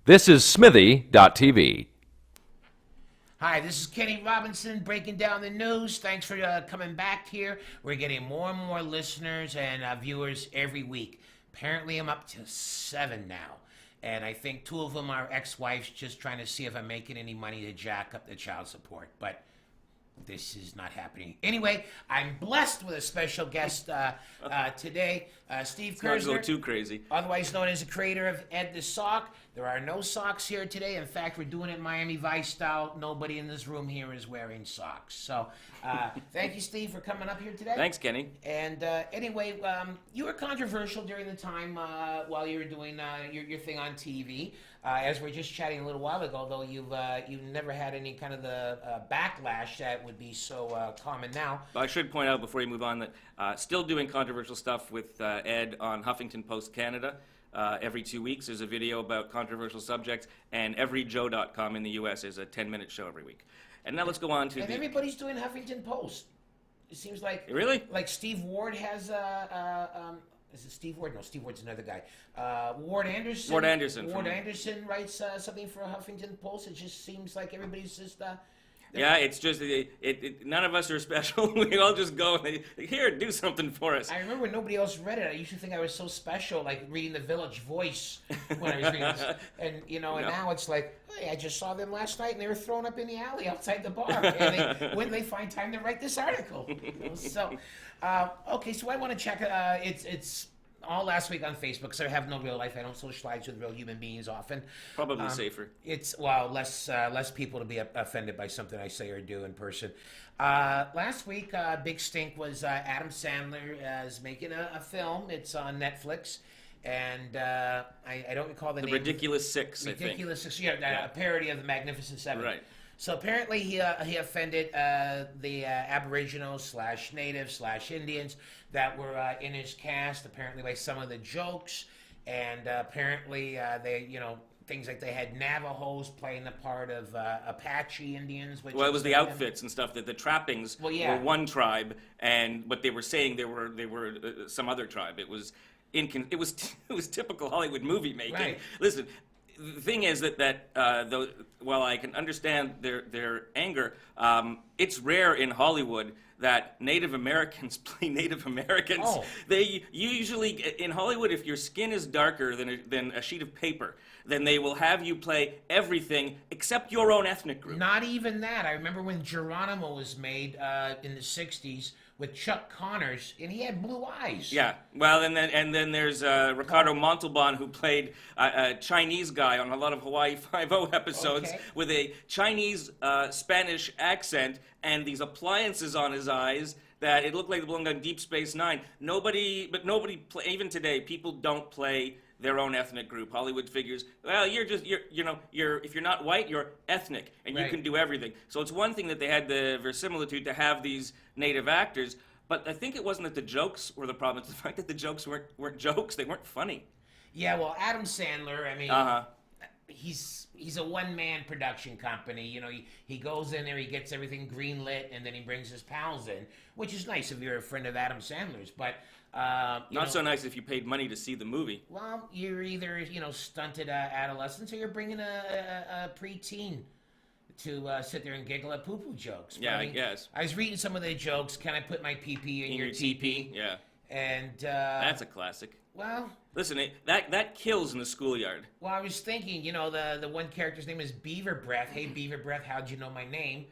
This is Smithy.tv. Hi, this is Kenny Robinson breaking down the news. Thanks for coming back here. We're getting more and more listeners and viewers every week. Apparently, I'm up to 7 now. And I think 2 of them are ex-wives just trying to see if I'm making any money to jack up the child support. But this is not happening. Anyway, I'm blessed with a special guest today, Steve Kerzner. Let's not go too crazy. Otherwise known as the creator of Ed the Sock. There are no socks here today. In fact, we're doing it Miami Vice style. Nobody in this room here is wearing socks. So thank you, Steve, for coming up here today. Thanks, Kenny. And anyway, you were controversial during the time while you were doing your thing on TV. As we were just chatting a little while ago, though, you've never had any kind of the backlash that would be so common now. I should point out before you move on that still doing controversial stuff with Ed on Huffington Post Canada. Every 2 weeks there's a video about controversial subjects, and every Joe.com in the U.S. is a 10-minute show every week. And now let's go on to and everybody's doing Huffington Post. It seems like... Really? Like Steve Ward has is it Steve Ward? No, Steve Ward's another guy. Ward Anderson. Ward Anderson. Ward Anderson writes something for Huffington Post. It just seems like everybody's just... Yeah, it's just, none of us are special. We all just go, and here, do something for us. I remember when nobody else read it. I used to think I was so special, like reading the Village Voice when I was reading this. And, and now it's like, hey, I just saw them last night, and they were thrown up in the alley outside the bar. And when did they find time to write this article? So, okay, so I want to check, it's all last week on Facebook, because I have no real life. I don't socialize with real human beings often. Probably safer. It's, well, less people to be offended by something I say or do in person. Last week, big stink was Adam Sandler is making a film. It's on Netflix. And I don't recall the name. Ridiculous Six, Ridiculous Six, yeah, a parody of the Magnificent Seven. Right. So apparently he offended the Aboriginals / Natives / Indians that were in his cast, apparently by some of the jokes, and apparently they, things like they had Navajos playing the part of Apache Indians. Which well, it was the outfits and stuff, that the trappings were one tribe, and what they were saying they were some other tribe. It was typical Hollywood movie making. Right. Listen. The thing is that while I can understand their anger, it's rare in Hollywood that Native Americans play Native Americans. Oh. They usually, in Hollywood, if your skin is darker than a sheet of paper, then they will have you play everything except your own ethnic group. Not even that. I remember when Geronimo was made in the 60s with Chuck Connors, and he had blue eyes. Yeah, well, and then there's Ricardo Montalban, who played a Chinese guy on a lot of Hawaii Five-O episodes with a Chinese Spanish accent and these appliances on his eyes that it looked like they belonged on Deep Space Nine. Nobody, even today, people don't play their own ethnic group. Hollywood figures, well, if you're not white, you're ethnic, and you can do everything. So it's one thing that they had the verisimilitude to have these native actors, but I think it wasn't that the jokes were the problem. It's the fact that the jokes weren't jokes. They weren't funny. Yeah, well, Adam Sandler, I mean, he's a one-man production company. He goes in there, he gets everything green-lit, and then he brings his pals in, which is nice if you're a friend of Adam Sandler's, but... Not so nice if you paid money to see the movie. Well, you're either, stunted adolescents, or you're bringing a preteen to sit there and giggle at poo-poo jokes. Yeah, I guess. I was reading some of the jokes. Can I put my pee-pee in your teepee? Yeah. And... that's a classic. Well... Listen, that kills in the schoolyard. Well, I was thinking, the one character's name is Beaver Breath. Hey, Beaver Breath, how'd you know my name?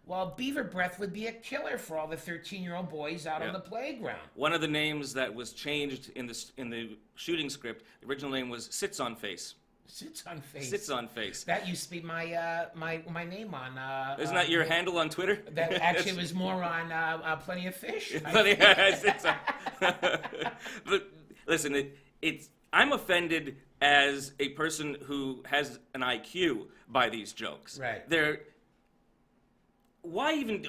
Well, Beaver Breath would be a killer for all the 13-year-old boys out on the playground. One of the names that was changed in the shooting script, the original name was Sits on Face. Sits on Face. Sits on Face. That used to be my name on. Isn't that your handle on Twitter? That actually was more on Plenty of Fish. But listen, I'm offended as a person who has an IQ by these jokes. Right. Why even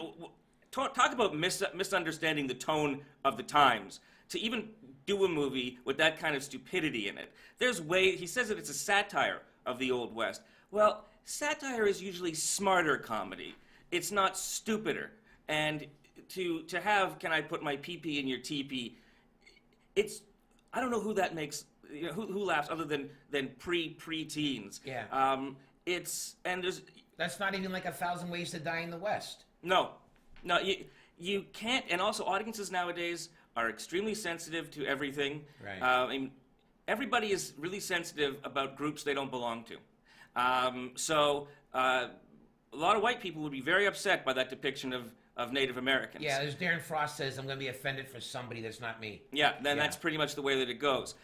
talk about misunderstanding the tone of the times to even do a movie with that kind of stupidity in it? He says that it's a satire of the Old West. Well, satire is usually smarter comedy. It's not stupider. And to have, can I put my pee-pee in your teepee, I don't know who that makes who laughs other than preteens? Yeah. There's That's not even like 1,000 Ways to Die in the West. no, you can't. And also, audiences nowadays are extremely sensitive to everything. Right. I mean, everybody is really sensitive about groups they don't belong to. A lot of white people would be very upset by that depiction of Native Americans. Yeah, there's Darren Frost says, I'm going to be offended for somebody that's not me. Yeah, that's pretty much the way that it goes.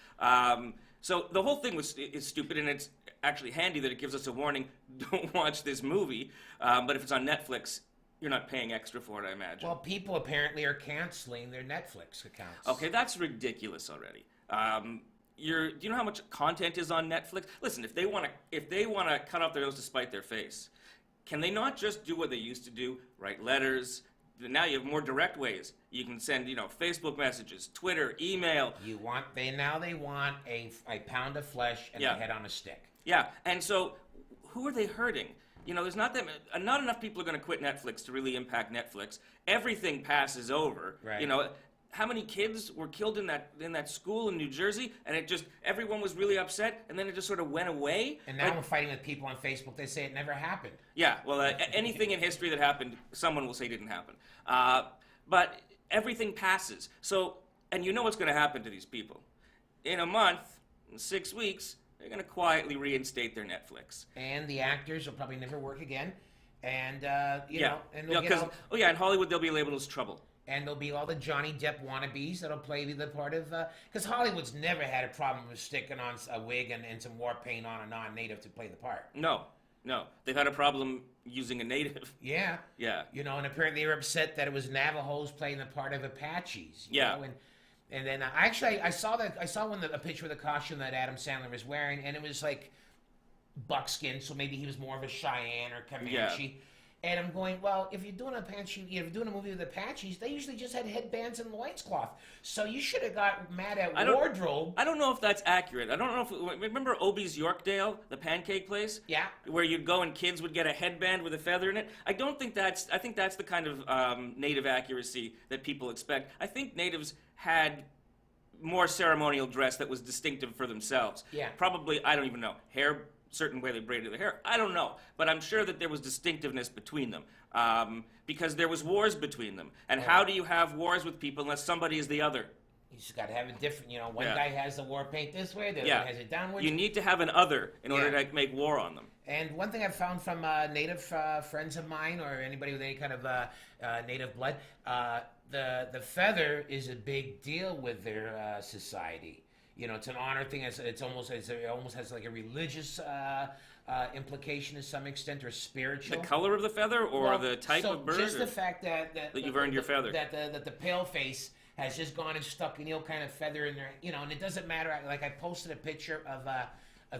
So the whole thing is stupid, and it's actually handy that it gives us a warning: don't watch this movie. But if it's on Netflix, you're not paying extra for it, I imagine. Well, people apparently are canceling their Netflix accounts. Okay, that's ridiculous already. Do you know how much content is on Netflix? Listen, if they want to cut off their nose to spite their face, can they not just do what they used to do? Write letters. Now you have more direct ways. You can send, Facebook messages, Twitter, email. They want a pound of flesh and a head on a stick. Yeah, and so who are they hurting? There's not enough people are going to quit Netflix to really impact Netflix. Everything passes over. Right. How many kids were killed in that school in New Jersey, and everyone was really upset, and then it just sort of went away. And now I'm fighting with people on Facebook. They say it never happened. Yeah, well, anything in history that happened, someone will say didn't happen. But everything passes. So, and you know what's going to happen to these people. In a month, in 6 weeks, they're going to quietly reinstate their Netflix. And the actors will probably never work again. And, and in Hollywood, they'll be labeled as trouble. And there'll be all the Johnny Depp wannabes that'll play the part of... Because Hollywood's never had a problem with sticking on a wig and some war paint on a non-native to play the part. No. They've had a problem using a native. Yeah. Yeah. And apparently they were upset that it was Navajos playing the part of Apaches. Yeah. And then I saw a picture of the costume that Adam Sandler was wearing, and it was like buckskin, so maybe he was more of a Cheyenne or Comanche. Yeah. And I'm going, well, if you're doing a movie with Apaches, they usually just had headbands and loincloth. So you should have got mad at wardrobe. I don't know if that's accurate. I don't know if... Remember Obie's Yorkdale, the pancake place? Yeah. Where you'd go and kids would get a headband with a feather in it? I think that's the kind of native accuracy that people expect. I think natives had more ceremonial dress that was distinctive for themselves. Yeah. Probably, I don't even know, certain way they braided their hair. I don't know, but I'm sure that there was distinctiveness between them because there was wars between them. And how do you have wars with people unless somebody is the other? You just got to have a different, one guy has the war paint this way, the other one has it downwards. You need to have an other in order to make war on them. And one thing I've found from native friends of mine or anybody with any kind of native blood, the feather is a big deal with their society. It's an honor thing. It almost has like a religious implication to some extent, or spiritual. The color of the feather, or the type of bird. Just the fact that you've earned your feather. That the pale face has just gone and stuck an kind of feather in there. And it doesn't matter. Like I posted a picture of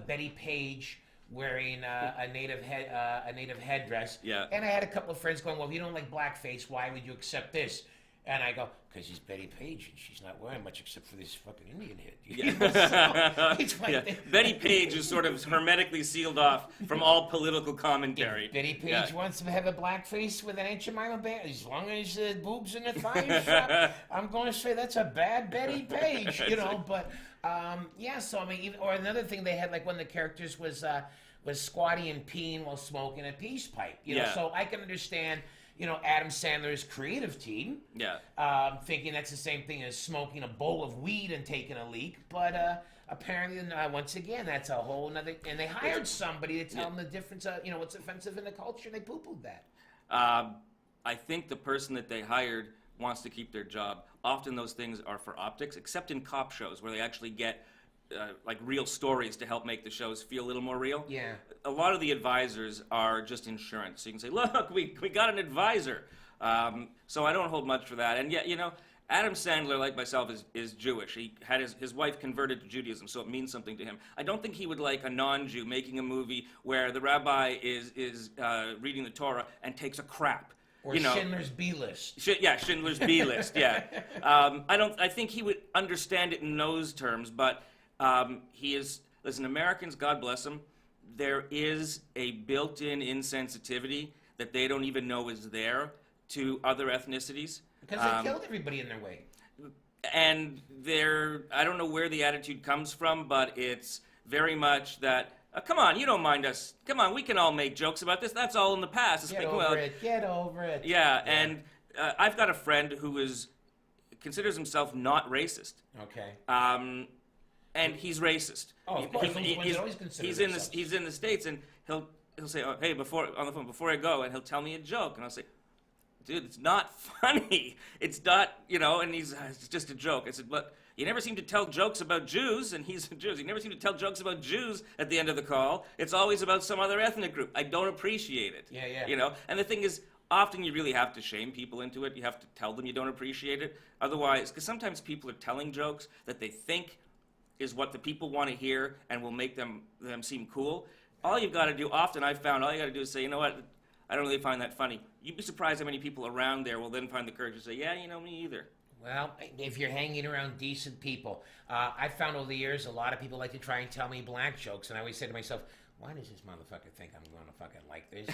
Betty Page wearing a native headdress. Yeah. And I had a couple of friends going, well, if you don't like blackface, why would you accept this? And I go, because she's Betty Page, and she's not wearing much except for this fucking Indian head. Betty Page is sort of hermetically sealed off from all political commentary. If Betty Page wants to have a blackface with an Aunt Jemima band, as long as the boobs in the thighs shot, I'm going to say that's a bad Betty Page, But, so I mean, or another thing they had, like one of the characters was squatty and peeing while smoking a peace pipe. So I can understand... Adam Sandler's creative team, thinking that's the same thing as smoking a bowl of weed and taking a leak. But apparently, once again, that's a whole nother... And they hired somebody to tell them the difference, what's offensive in the culture, and they poo-pooed that. I think the person that they hired wants to keep their job. Often those things are for optics, except in cop shows, where they actually get... like real stories to help make the shows feel a little more real. Yeah. A lot of the advisors are just insurance. So you can say, look, we got an advisor. So I don't hold much for that. And yet, Adam Sandler, like myself, is Jewish. He had his wife converted to Judaism, so it means something to him. I don't think he would like a non-Jew making a movie where the rabbi is reading the Torah and takes a crap. Or Schindler's B-list. Schindler's B-list, yeah. I think he would understand it in those terms, but... listen, Americans, God bless them, there is a built-in insensitivity that they don't even know is there to other ethnicities. Because they killed everybody in their way. and I don't know where the attitude comes from, but it's very much that, come on, you don't mind us. Come on, we can all make jokes about this. That's all in the past. Get over it. Get over it. Yeah, and I've got a friend who considers himself not racist. Okay. And he's racist. Oh, of course. He's in the States, and he'll say, "Oh, hey, on the phone before I go," and he'll tell me a joke, and I'll say, "Dude, it's not funny. It's not, and it's just a joke." I said, "But you never seem to tell jokes about Jews," and he's a Jew. You never seem to tell jokes about Jews at the end of the call. It's always about some other ethnic group. I don't appreciate it. Yeah. And the thing is, often you really have to shame people into it. You have to tell them you don't appreciate it. Otherwise, because sometimes people are telling jokes that they think is what the people want to hear and will make them seem cool. All you've got to do, often I've found, all you got to do is say, you know what, I don't really find that funny. You'd be surprised how many people around there will then find the courage to say, yeah, me either. Well, if you're hanging around decent people, I found over the years a lot of people like to try and tell me black jokes, and I always say to myself, why does this motherfucker think I'm going to fucking like this?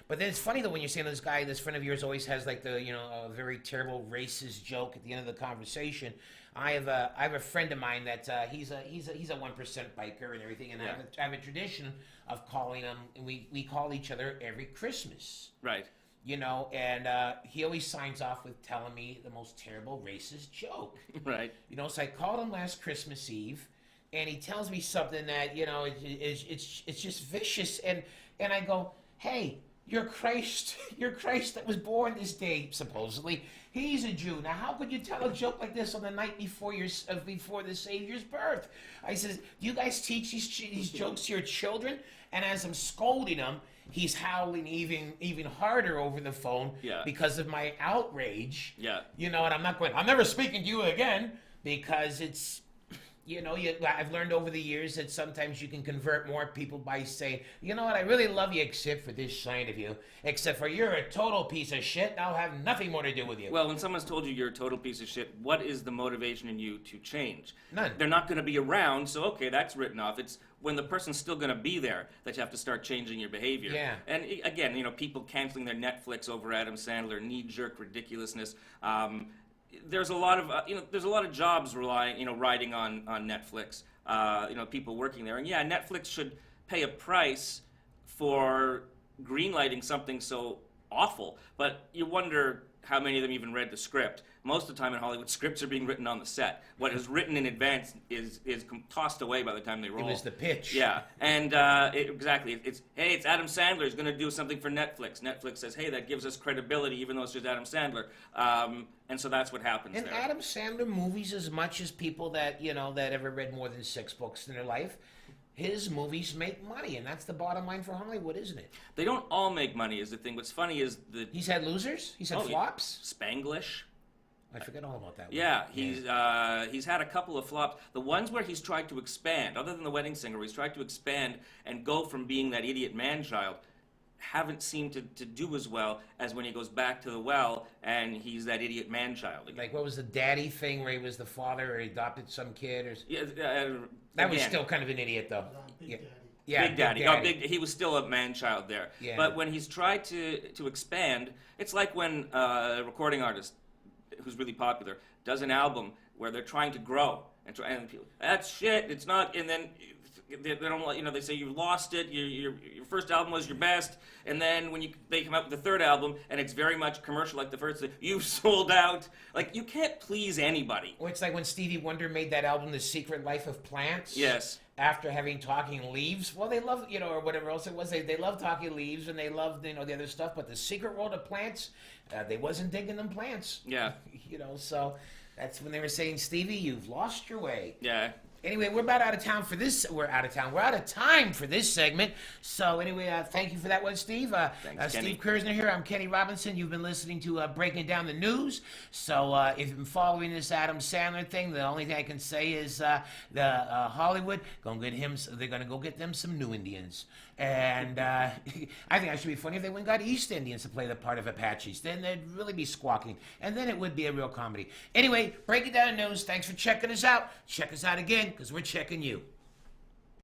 But then it's funny though when you're saying this friend of yours always has like a very terrible racist joke at the end of the conversation. I have a friend of mine that he's a 1% biker and everything, and I have a tradition of calling him, and we call each other every Christmas. Right. And he always signs off with telling me the most terrible racist joke. Right. So I called him last Christmas Eve, and he tells me something that it's just vicious, and I go, hey, you're Christ that was born this day, supposedly. He's a Jew. Now, how could you tell a joke like this on the night before the Savior's birth? I says, do you guys teach these jokes to your children? And as I'm scolding him, he's howling even harder over the phone because of my outrage. Yeah. And I'm not going, I'm never speaking to you again, because it's, I've learned over the years that sometimes you can convert more people by saying, you know what, I really love you except for this side of you, except for you're a total piece of shit, and I'll have nothing more to do with you. Well, when someone's told you you're a total piece of shit, what is the motivation in you to change? None. They're not going to be around, so okay, that's written off. It's when the person's still going to be there that you have to start changing your behavior. Yeah. And again, people canceling their Netflix over Adam Sandler, knee-jerk ridiculousness. There's a lot of jobs riding on Netflix. People working there, and Netflix should pay a price for greenlighting something so awful. But you wonder how many of them even read the script. Most of the time in Hollywood, scripts are being written on the set. What is written in advance is tossed away by the time they roll. It was the pitch. Yeah, and exactly. It's Adam Sandler is going to do something for Netflix. Netflix says, hey, that gives us credibility, even though it's just Adam Sandler. And so that's what happens. And there. Adam Sandler movies, as much as people that that ever read more than 6 books in their life, his movies make money, and that's the bottom line for Hollywood, isn't it? They don't all make money, is the thing. What's funny is that he's had losers. He's had flops. Spanglish. I forget all about that one. Yeah, he's had a couple of flops. The ones where he's tried to expand, other than The Wedding Singer, where he's tried to expand and go from being that idiot man-child, haven't seemed to do as well as when he goes back to the well and he's that idiot man-child. Like, what was the daddy thing where he was the father or he adopted some kid? Or that again, was still kind of an idiot, though. Big Daddy. Yeah, Big Daddy. Daddy. He was still a man-child there. Yeah. But when he's tried to expand, it's like when a recording artist who's really popular does an album where they're trying to grow and people, that's shit, it's not, and then they don't, they say you lost it, your first album was your best, and then when they come out with the third album and it's very much commercial like the first, you've sold out. Like, you can't please anybody. Well, it's like when Stevie Wonder made that album, The Secret Life of Plants. Yes. After having Talking Leaves. Well, they love, or whatever else it was, they love Talking Leaves and they loved, the other stuff, but The Secret World of Plants, they wasn't digging them plants. Yeah. So that's when they were saying, Stevie, you've lost your way. Yeah. Anyway, we're about out of town for this. We're out of town. We're out of time for this segment. So anyway, thank you for that one, Steve. Thanks, Kenny. Steve Kerzner here. I'm Kenny Robinson. You've been listening to Breaking Down the News. So if you've been following this Adam Sandler thing, the only thing I can say is Hollywood they're going to go get them some new Indians. And I think that should be funny if they went and got East Indians to play the part of Apaches. Then they'd really be squawking. And then it would be a real comedy. Anyway, Breaking Down the News. Thanks for checking us out. Check us out again, because we're checking you.